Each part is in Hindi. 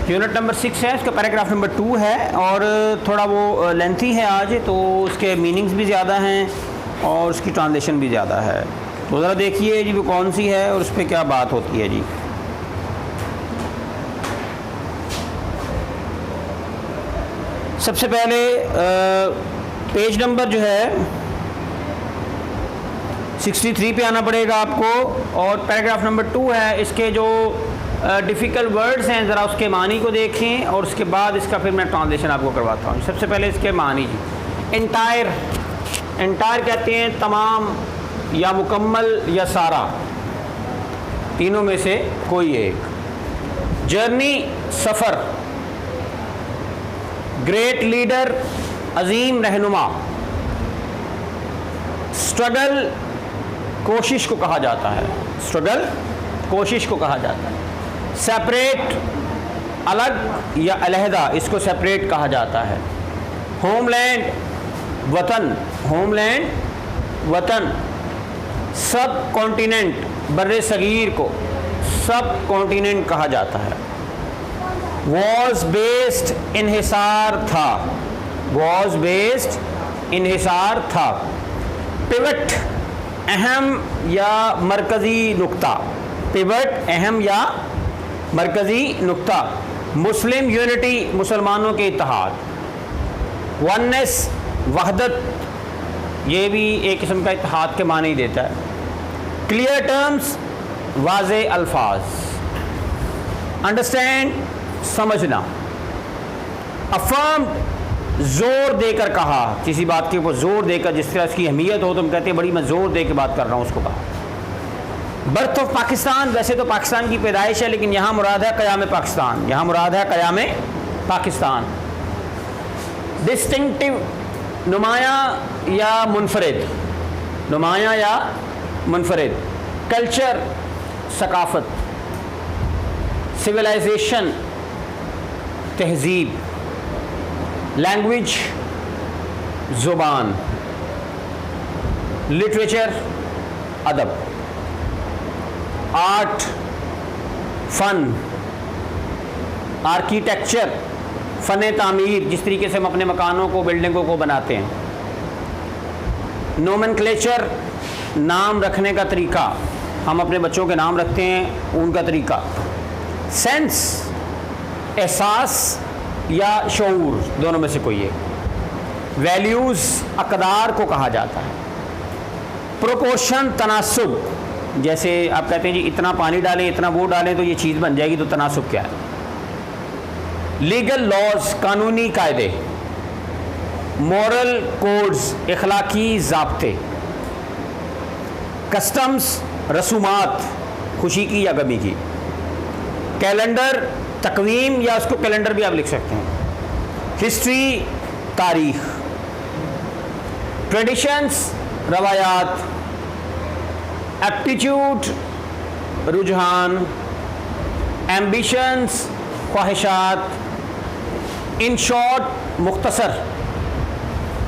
यूनिट नंबर 6 है, इसका पैराग्राफ नंबर 2 है और थोड़ा वो लेंथी है आज, तो उसके मीनिंग्स भी ज़्यादा हैं और उसकी ट्रांसलेशन भी ज़्यादा है। तो ज़रा देखिए जी वो कौन सी है और उस पर क्या बात होती है जी। सबसे पहले पेज नंबर जो है 63 पे आना पड़ेगा आपको और पैराग्राफ नंबर 2 है। इसके जो डिफ़िकल्ट वर्ड्स हैं ज़रा उसके मानी को देखें और उसके बाद इसका फिर मैं ट्रांसलेशन आपको करवाता हूँ। सबसे पहले इसके मानी जी। एंटायर, एंटायर कहते हैं तमाम या मुकम्मल या सारा, तीनों में से कोई एक। जर्नी, सफ़र। ग्रेट लीडर, अजीम रहनुमा। स्ट्रगल, कोशिश को कहा जाता है, स्ट्रगल कोशिश को कहा जाता है। सेपरेट, अलग या अलहदा, इसको सेपरेट कहा जाता है। होमलैंड, वतन, होमलैंड वतन। सब कॉन्टिनेंट, बर्रे सगीर को सब कॉन्टिनेंट कहा जाता है। वॉज बेस्ड, इन्हिसार था, वॉज बेस्ड इन्हिसार था। पिवट, अहम या मरकज़ी नुक्ता, पिवट अहम या मरकज़ी नुक्ता। मुस्लिम यूनिटी, मुसलमानों के इत्तेहाद। वननेस, वहदत, ये भी एक किस्म का इत्तेहाद के मानी देता है। क्लियर टर्म्स, वाज़े अल्फाज। अंडरस्टैंड, समझना। अफर्म, ज़ोर देकर कहा, किसी बात के ऊपर ज़ोर देकर, जिस तरह इसकी अहमियत हो तो हम कहते हैं बड़ी मैं ज़ोर दे के बात कर रहा हूँ, उसको कहा। बर्थ ऑफ पाकिस्तान, वैसे तो पाकिस्तान की पैदाइश है लेकिन यहाँ मुराद है क़याम पाकिस्तान, यहाँ मुराद है क़याम पाकिस्तान। डिस्टिंक्टिव, नुमाया या मुनफरिद, नुमाया या मुनफरिद। कल्चर, सकाफ़त। सिविलाइजेशन, तहज़ीब। लैंग्वेज, ज़ुबान। लिटरेचर, अदब। आर्ट, फ़न। आर्किटेक्चर, फ़न तामीर, जिस तरीके से हम अपने मकानों को, बिल्डिंगों को बनाते हैं। नोमेनक्लेचर, नाम रखने का तरीका, हम अपने बच्चों के नाम रखते हैं उनका तरीका। सेंस, एहसास या शऊर, दोनों में से कोई एक। वैल्यूज़, अक़दार को कहा जाता है। प्रोपोर्शन, तनासुब, जैसे आप कहते हैं जी इतना पानी डालें, इतना वो डालें तो ये चीज़ बन जाएगी, तो तनासुब क्या है। लीगल लॉज, कानूनी कायदे। मॉरल कोड्स, इखलाकी ज़ाब्ते। कस्टम्स, रसूमात, खुशी की या गमी की। कैलेंडर, तकवीम या उसको कैलेंडर भी आप लिख सकते हैं। हिस्ट्री, तारीख। ट्रेडिशंस, रवायात। एप्टीट्यूड, रुझान। एम्बिशंस, ख्वाहिशात। इन शॉर्ट, मुख्तसर।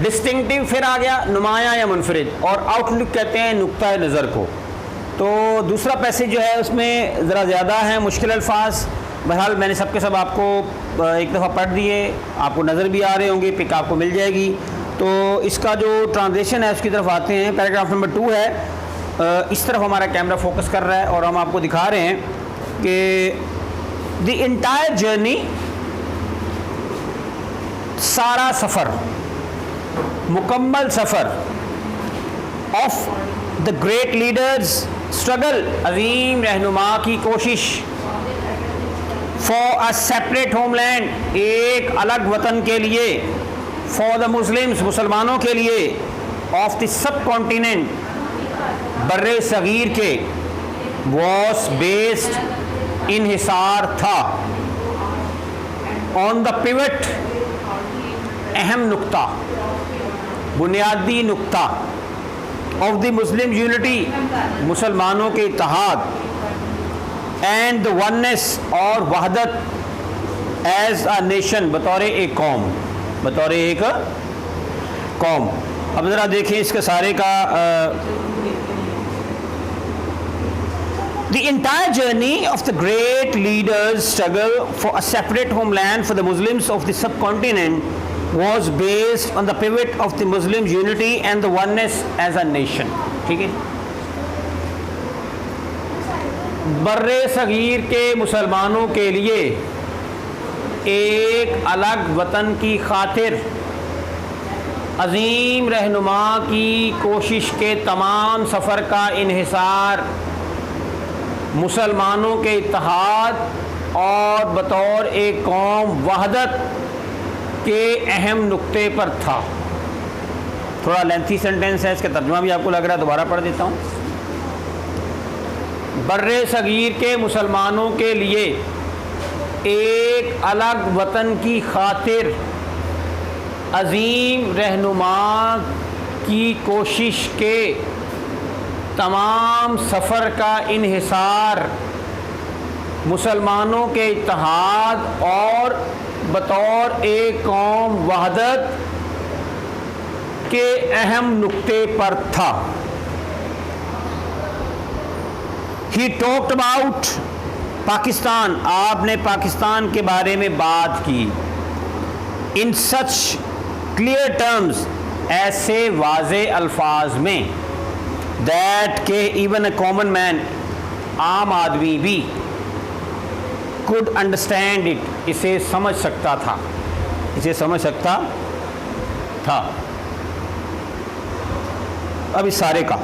डिस्टिंक्टिव फिर आ गया नुमाया या मुनफरिद, और आउटलुक कहते हैं नुक्ता नज़र को। तो दूसरा पैसेज जो है उसमें ज़रा ज़्यादा है, मुश्किल अल्फाज। बहरहाल मैंने सबके सब आपको एक दफ़ा पढ़ दिए, आपको नज़र भी आ रहे होंगे, पिक आपको मिल जाएगी। तो इसका जो ट्रांसलेशन है उसकी तरफ आते हैं। पैराग्राफ नंबर 2 है, इस तरफ हमारा कैमरा फोकस कर रहा है और हम आपको दिखा रहे हैं कि द एंटायर जर्नी, सारा सफ़र, मुकम्मल सफ़र। Of the great leaders, struggle, अजीम रहनुमा की कोशिश। फॉर अ सेपरेट होमलैंड, एक अलग वतन के लिए। फॉर द मुस्लिम्स, मुसलमानों के लिए। ऑफ द सब कॉन्टिनेंट, बर्रे सगीर के। वॉज बेस्ड, इन्हिसार था। ऑन द पिवट, अहम नुक्ता, बुनियादी नुक्ता। ऑफ द मुस्लिम यूनिटी, मुसलमानों के इत्तेहाद। एंड द वननेस, और वहदत। एज अ नेशन, बतौर एक कौम, बतौर एक कौम। अब ज़रा देखें इसके सारे का The entire journey of the great leaders' struggle for a separate homeland for the Muslims of the subcontinent was based on the pivot of the Muslims' unity and the oneness as a nation. ठीक है, बर्रे सगीर के मुसलमानों के लिए एक अलग वतन की खातिर अजीम रहनुमा की कोशिश के तमाम सफ़र का इन्हिसार मुसलमानों के इत्तेहाद और बतौर एक कौम वहदत के अहम नुक्ते पर था। थोड़ा लेंथी सेंटेंस है, इसका तर्जुमा भी आपको लग रहा है, दोबारा पढ़ देता हूँ। बर्रे सगीर के मुसलमानों के लिए एक अलग वतन की खातिर अजीम रहनुमा की कोशिश के तमाम सफ़र का इन्हिसार मुसलमानों के इत्तेहाद और बतौर एक कौम वहदत के अहम नुक्ते पर था। He talked about पाकिस्तान, आपने पाकिस्तान के बारे में बात की, इन सच क्लियर टर्म्स, ऐसे वाज़े अल्फाज में, दैट के इवन अ कॉमन मैन, आम आदमी भी, कुड अंडरस्टैंड इट, इसे समझ सकता था, इसे समझ सकता था। अब इस सारे का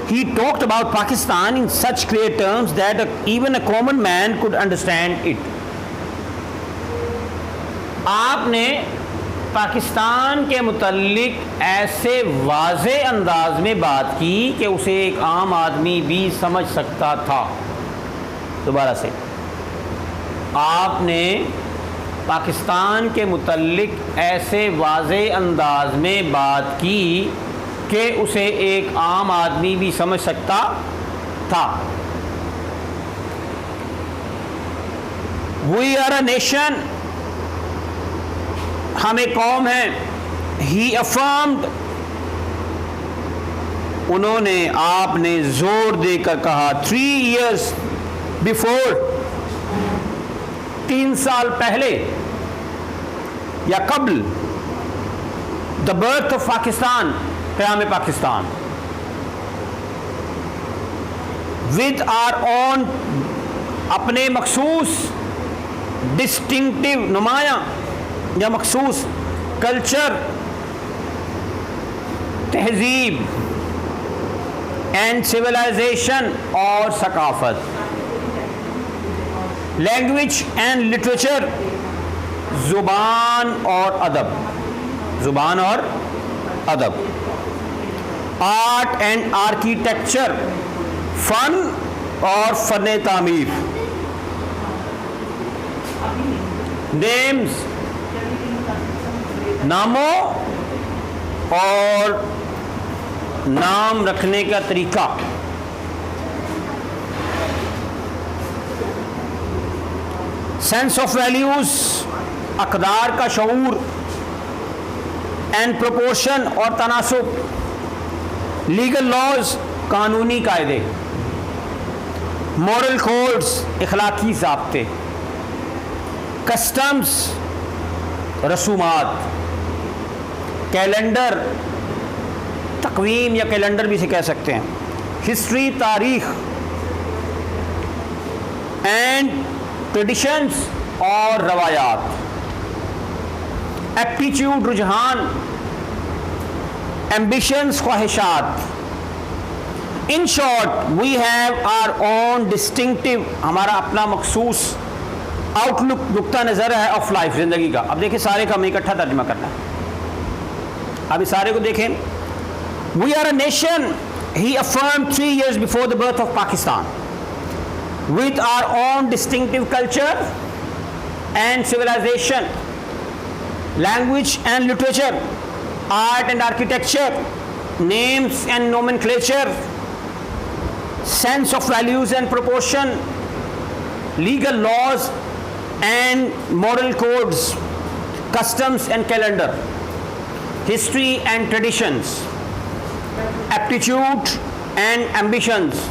He talked about Pakistan in such clear terms that even a common man could understand it. आपने पाकिस्तान के मुतल्लिक ऐसे वाज़े अंदाज में बात की कि उसे एक आम आदमी भी समझ सकता था। दोबारा से, आपने पाकिस्तान के मुतल्लिक ऐसे वाज़े अंदाज में बात की कि उसे एक आम आदमी भी समझ सकता था। वी आर अ नेशन, हम एक कौम हैं। ही अफर्म्ड, उन्होंने, आपने जोर देकर कहा, 3 years बिफोर, 3 साल पहले या कबल, द बर्थ ऑफ पाकिस्तान, क़याम पाकिस्तान, विद आर ऑन, अपने मखसूस, डिस्टिंक्टिव, नुमाया या मखसूस कल्चर, तहजीब एंड सिविलाइजेशन और सकाफत, लैंग्वेज एंड लिटरेचर, ज़ुबान और अदब, ज़ुबान और अदब, आर्ट एंड आर्किटेक्चर, फ़न और फ़न तामीर, नेम्स, नामों और नाम रखने का तरीका, सेंस ऑफ वैल्यूज़, अक़दार का शऊर, एंड प्रोपोर्शन और तनासुब, लीगल लॉज, कानूनी कायदे, मॉरल कोड्स, इखलाकी ज़ाब्ते, कस्टम्स, रसूमात, कैलेंडर, तकवीम या कैलेंडर भी इसे कह सकते हैं, हिस्ट्री, तारीख, एंड ट्रेडिशंस और रवायात, एप्टीट्यूड, रुझान, एम्बिशंस, ख्वाहिशात। In short, we have our own distinctive, हमारा अपना मखसूस आउटलुक, नुक्ता नज़र है ऑफ लाइफ, ज़िंदगी का। अब देखिए, सारे का हमें इकट्ठा तर्जुमा करना है। अब इस सारे को देखें। We are a nation, he affirmed 3 years before the birth of Pakistan, with our own distinctive culture and civilization, language and literature, art and architecture, names and nomenclature, sense of values and proportion, legal laws and moral codes, customs and calendar, history and traditions, aptitude and ambitions,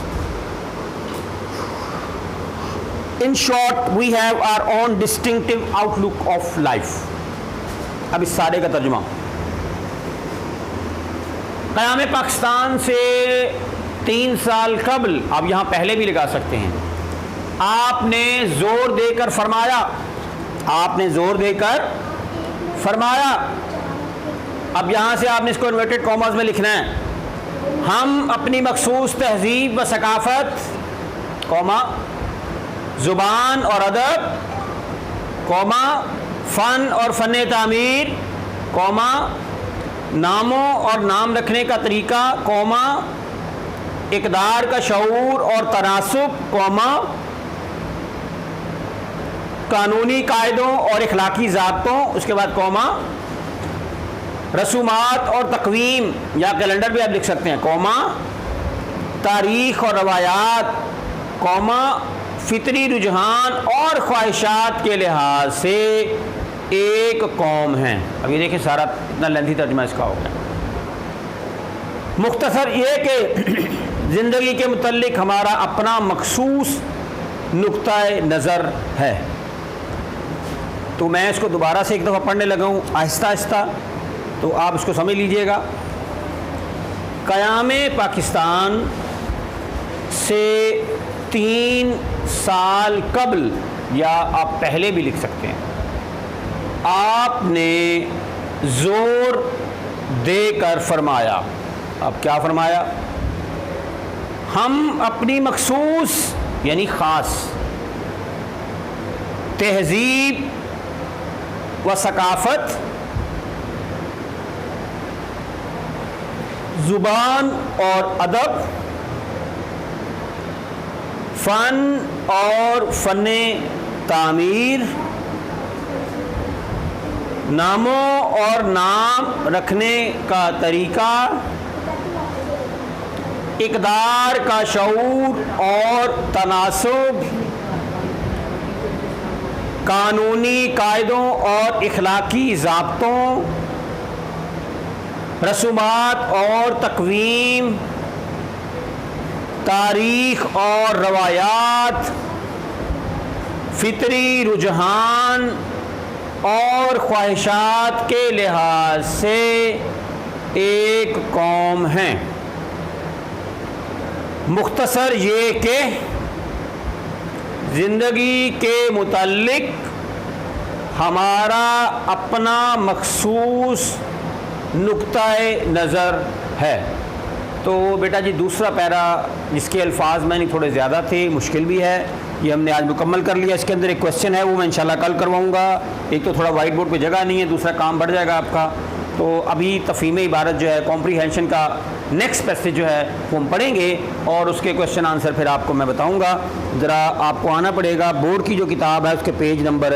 in short we have our own distinctive outlook of life. अब इस सारे का तर्जुमा, क़याम पाकिस्तान से 3 साल कबल, आप यहाँ पहले भी लगा सकते हैं, आपने जोर देकर फरमाया, आपने जोर देकर फरमाया, अब यहाँ से आपने इसको इन्वर्टेड कॉमास में लिखना है, हम अपनी मखसूस तहजीब व सकाफ़त, कौमा, ज़ुबान और अदब, कौमा, फ़न और फ़न तामीर, कौमा, नामों और नाम रखने का तरीका, कौमा, इक़दार का शऊर और तनासुब, कौमा, कानूनी कायदों और इखलाकी ज़ाब्तों, उसके बाद कौमा, रसूमात और तकवीम या कैलेंडर भी आप लिख सकते हैं, कौमा, तारीख़ और रवायात, कौमा, फितरी रुझान और ख्वाहिशात के लिहाज से एक कौम है। अब ये देखिए सारा इतना लेंथी तर्जुमा इसका हो गया। मुख्तसर ये कि ज़िंदगी के मुतल्लिक हमारा अपना मखसूस नुक्ता-ए नज़र है। तो मैं इसको दोबारा से एक दफ़ा पढ़ने लगा हूँ आहिस्ता आहिस्ता, तो आप इसको समझ लीजिएगा। क़याम पाकिस्तान से 3 साल कबल, या आप पहले भी लिख सकते हैं, आपने जोर देकर फरमाया। अब क्या फरमाया? हम अपनी मखसूस यानी ख़ास तहजीब व सकाफ़त, ज़ुबान और अदब, फ़न और फ़न तामीर, नामों और नाम रखने का तरीका, इक़दार का शऊर और तनासुब, कानूनी कायदों और इखलाकी ज़ाब्तों, रसूमात और तकवीम, तारीख़ और रवायात, फितरी रुझान और ख्वाहिशात के लिहाज से एक कौम है। मुख्तसर ये कि ज़िंदगी के मुतल्लिक हमारा अपना मखसूस नुक्ता-ए नज़र है। तो बेटा जी दूसरा पैरा, जिसके अल्फाज मैंने थोड़े ज़्यादा थे, मुश्किल भी है, ये हमने आज मुकम्मल कर लिया। इसके अंदर एक क्वेश्चन है, वो मैं इंशाल्लाह कल करवाऊँगा। एक तो थोड़ा वाइट बोर्ड पे जगह नहीं है, दूसरा काम बढ़ जाएगा आपका। तो अभी तफ़हीम इबारत जो है, कॉम्प्रीहेंशन का नेक्स्ट पैसेज जो है वो हम पढ़ेंगे, और उसके क्वेश्चन आंसर फिर आपको मैं बताऊँगा। ज़रा आपको आना पड़ेगा, बोर्ड की जो किताब है उसके पेज नंबर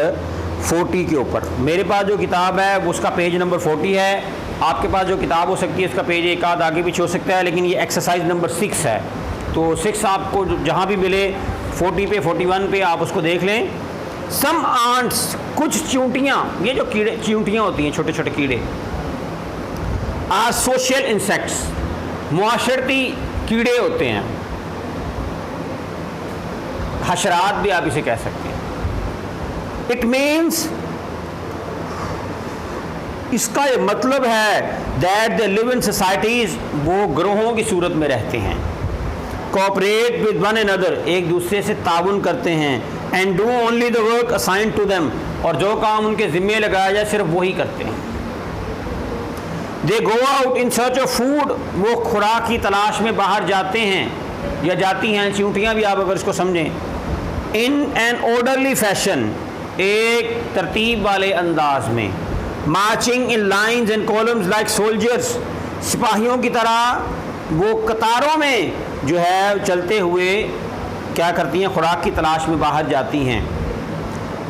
40 के ऊपर। मेरे पास जो किताब है उसका पेज नंबर 40 है, आपके पास जो किताब हो सकती है उसका पेज एक आध आगे पीछे हो सकता है, लेकिन ये एक्सरसाइज नंबर 6 है। तो 6 आपको जहाँ भी मिले, 40 पे, 41 पे आप उसको देख लें। सम आंट्स, कुछ चींटियाँ, ये जो कीड़े चींटियाँ होती हैं, छोटे छोटे कीड़े, आर सोशल इंसेक्ट्स, मुआशरती कीड़े होते हैं, हशरात भी आप इसे कह सकते हैं। इट मीन्स, इसका ये मतलब है that the live in societies, वो ग्रोहों की सूरत में रहते हैं, कोऑपरेट विद वन अनदर, एक दूसरे से ताउन करते हैं, and do only the work assigned to them, और जो काम उनके ज़िम्मे लगाया जाए सिर्फ वही करते हैं। They go out in search of food, वो खुराक की तलाश में बाहर जाते हैं या जाती हैं, चींटियाँ भी आप अगर इसको समझें। इन एन ऑर्डरली फैशन, एक तरतीब वाले अंदाज में, marching in lines and columns like soldiers, सिपाहियों की तरह वो कतारों में जो है चलते हुए क्या करती हैं, खुराक की तलाश में बाहर जाती हैं।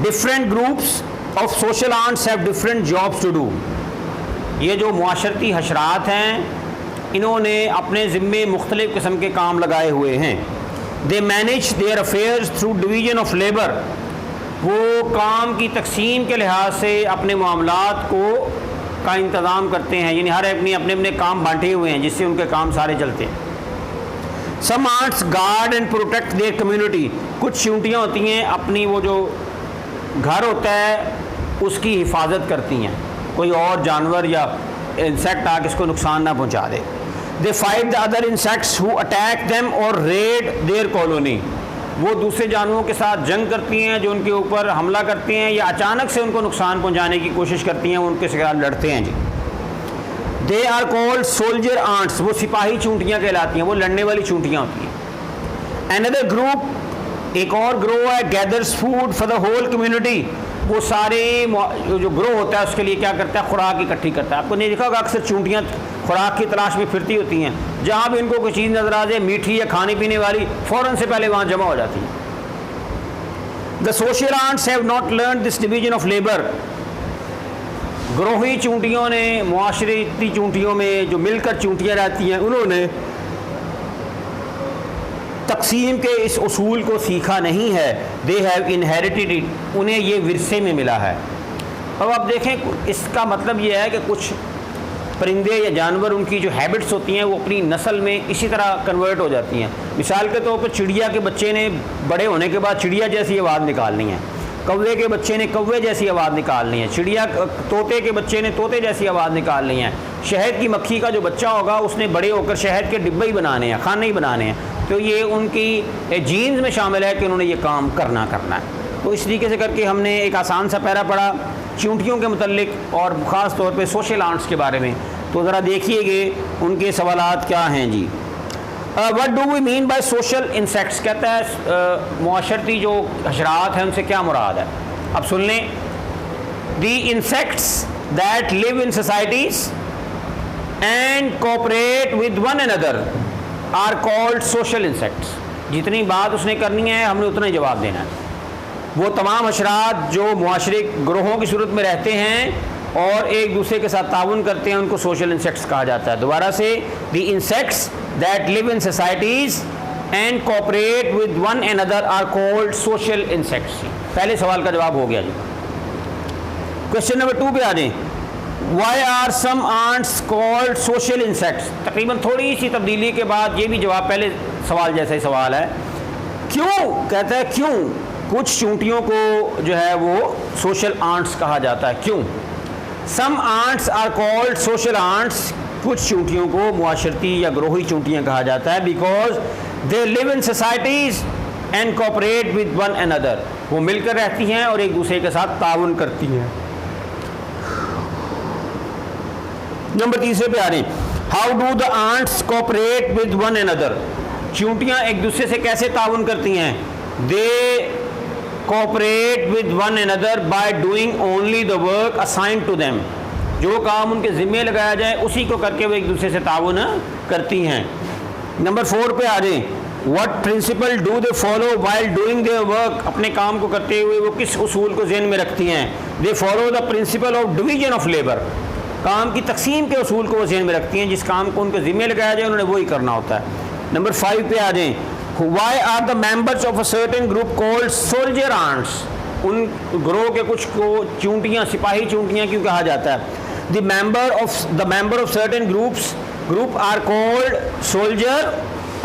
Different groups of social ants have different jobs to do, ये जो मुआशरती हशरात हैं इन्होंने अपने ज़िम्मे मुख्तलिफ़ किस्म के काम लगाए हुए हैं। They manage there affairs through division of labour, वो काम की तकसीम के लिहाज से अपने मामलात को का इंतज़ाम करते हैं, यानी हर अपने अपने काम बांटे हुए हैं जिससे उनके काम सारे चलते हैं। Some ants guard and protect their community, कुछ चींटियाँ होती हैं अपनी वो जो घर होता है उसकी हिफाजत करती हैं, कोई और जानवर या इंसेक्ट आके इसको नुकसान ना पहुंचा दे। They fight the other insects who attack them और रेड देयर कॉलोनी, वो दूसरे जानवरों के साथ जंग करती हैं जो उनके ऊपर हमला करते हैं या अचानक से उनको नुकसान पहुंचाने की कोशिश करती हैं, उनके साथ लड़ते हैं जी। They are called soldier ants, वो सिपाही चूंटियाँ कहलाती हैं, वो लड़ने वाली चूंटियाँ होती हैं। अनदर ग्रुप, एक और ग्रोह है, gathers food for the whole community, वो सारे जो ग्रोह होता है उसके लिए क्या करता है, खुराक इकट्ठी करता है। आपको नहीं देखा होगा अक्सर चूंटियाँ खुराक की तलाश में फिरती होती हैं, जहाँ भी उनको कोई चीज़ नजर आ जाए मीठी या खाने पीने वाली, फ़ौरन से पहले वहाँ जमा हो जाती है। The social ants have not learn this division of labour, ग्रोही चूंटियों ने मुआशरती चूंटियों में जो मिलकर चूंटियाँ रहती हैं उन्होंने तकसीम के इस उसूल को सीखा नहीं है। दे हैव इनहेरिटेड इट, उन्हें ये विरसे में मिला है। अब आप देखें इसका मतलब ये है कि कुछ परिंदे या जानवर उनकी जो हैबिट्स होती हैं वो अपनी नस्ल में इसी तरह कन्वर्ट हो जाती हैं। मिसाल के तौर पर चिड़िया के बच्चे ने बड़े होने के बाद चिड़िया जैसी आवाज़ निकालनी है, कौवे के बच्चे ने कौवे जैसी आवाज़ निकालनी है, तोते के बच्चे ने तोते जैसी आवाज़ निकालनी है, शहद की मक्खी का जो बच्चा होगा उसने बड़े होकर शहद के डिब्बे ही बनाने हैं, खाने ही बनाने हैं। तो ये उनकी जीन्स में शामिल है कि उन्होंने ये काम करना है। तो इस तरीके से करके हमने एक आसान सा पैरा पढ़ा चींटियों के मुतल्लिक और ख़ास तौर पे सोशल आंट्स के बारे में। तो ज़रा देखिएगे उनके सवालात क्या हैं जी। What do we mean by social insects, कहता है मुआशरती जो हशरात हैं उनसे क्या मुराद है। अब सुन लें, the insects that live in societies and cooperate with one another are called social insects. जितनी बात उसने करनी है हमने उतना ही जवाब देना है। वो तमाम हशरात जो मुआशरे ग्रोहों की सूरत में रहते हैं और एक दूसरे के साथ ताउन करते हैं उनको सोशल इंसेक्ट्स कहा जाता है। दोबारा से, the insects that live in societies and cooperate with one another are called social insects. पहले सवाल का जवाब हो गया जी। क्वेश्चन नंबर 2 पे आ जाएं। Why are some ants called social insects? तकरीबन थोड़ी सी तब्दीली के बाद ये भी जवाब पहले सवाल जैसा ही सवाल है। क्यों, कहता है क्यों कुछ चूंटियों को जो है वो सोशल आंट्स कहा जाता है, क्यों? Some ants are called social ants, कुछ चूंटियों को मुआशरती या ग्रोही चूंटियाँ कहा जाता है because they live in societies and cooperate with one another, वो मिलकर रहती हैं और एक दूसरे के साथ ताउन करती हैं। नंबर 3 पे आ रहे हैं, how do the ants cooperate with one another, चींटियाँ एक दूसरे से कैसे ताउन करती हैं? They cooperate with one another by doing only the work assigned to them, जो काम उनके ज़िम्मे लगाया जाए उसी को करके वो एक दूसरे से ताउन करती हैं। नंबर 4 पे आ जाए, what principle do they follow while doing their work, अपने काम को करते हुए वो किस उसूल को ज़हन में रखती हैं? They follow the principle of division of labour, काम की तकसीम के उसूल को वो ज़हन में रखती हैं, जिस काम को उनके ज़िम्मे लगाया जाए उन्होंने वही करना होता है। नंबर 5 पे आ जाएं, why are the members of a certain group called soldier ants, उन ग्रोह के कुछ को चूंटियाँ सिपाही चूंटियाँ क्यों कहा जाता है? The member of certain group are called soldier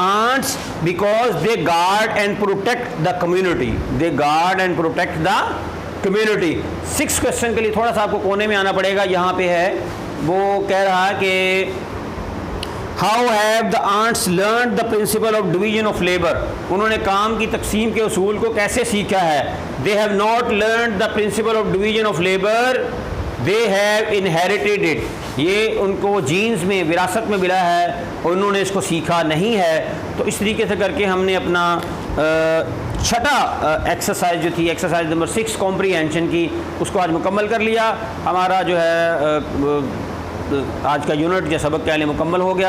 ants because they guard and protect the community, they guard and protect the community. 6 question के लिए थोड़ा सा आपको कोने में आना पड़ेगा। यहाँ पे है वो कह रहा है कि how have the ants learn the principle of division of labour, उन्होंने काम की तकसीम के उसूल को कैसे सीखा है? They have not learn the principle of division of labour, they have inherited it, ये उनको जीन्स में विरासत में मिला है और उन्होंने इसको सीखा नहीं है। तो इस तरीके से करके हमने अपना छठा एक्सरसाइज जो थी, एक्सरसाइज नंबर 6 कॉम्प्रीहेंशन की, उसको आज मुकम्मल कर लिया। हमारा जो है आज का यूनिट या सबक के लिए मुकम्मल हो गया।